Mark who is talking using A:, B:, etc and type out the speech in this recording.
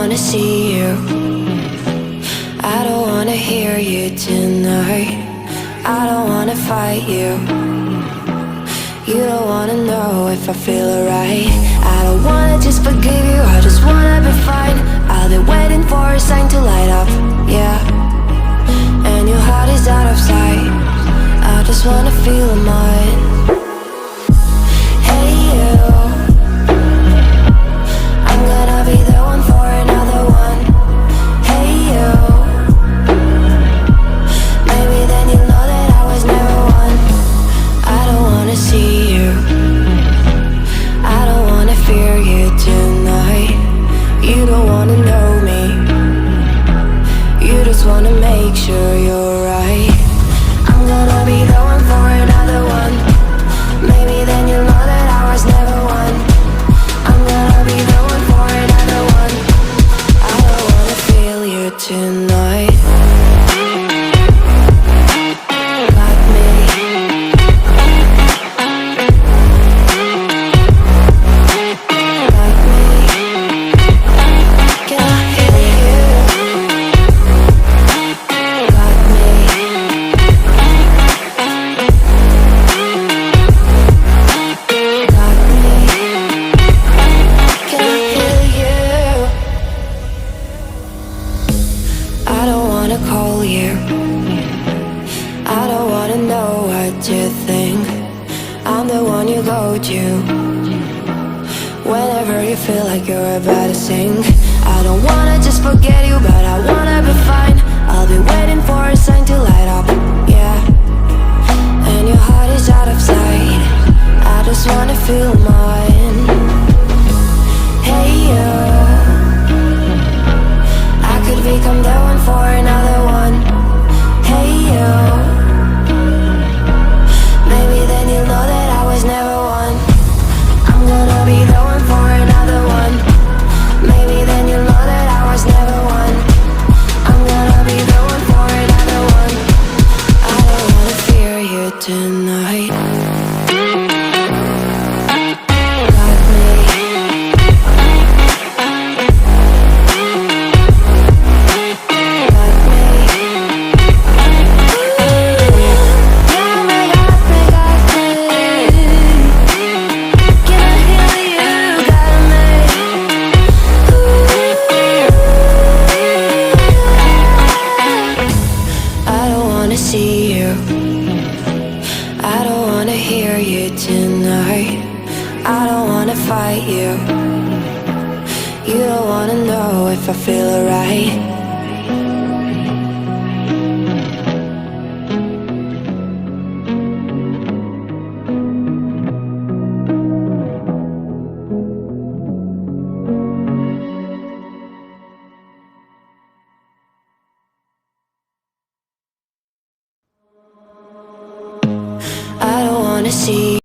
A: wanna see you. I don't wanna hear you tonight. I don't wanna fight you. You don't wanna know if I feel alright. I don't wanna just forgive you, I just wanna be fine. I'll be waiting for a sign to light up, yeah. And your heart is out of sight. I just wanna feel mine. Hey you, I'm gonna be the one for another one. Hey you, maybe then you'll know that I was never one. I don't wanna see you, I don't wanna fear you tonight. You don't wanna know me, you just wanna make sure you're right. I'm gonna be the one for another one. Maybe then you'll know that I was never one. I'm gonna be the one for another one. I don't wanna feel you tonight. Got me. Got me. Can I hear you? Got me. Got me. Can I hear you? I don't wanna call you. I don't wanna know what you think. I'm the one you go to whenever you feel like you're about to sink. I don't wanna just forget you, but I wanna be fine. I'll be waiting for a sign to light up, yeah. And your heart is out of sight. I just wanna feel mine. Hey you, I could become the one for another one. Hey you, maybe then you'll know that I was never one. I'm gonna be the one for another one. Maybe then you'll know that I was never one. I'm gonna be the one for another one. I don't wanna fear you tonight. Got me. Got me. Got me, got me, got me. Can I hear you? Got me. I don't wanna see you, I don't wanna hear you tonight. I don't wanna fight you. You don't wanna know if I feel alright. I don't wanna see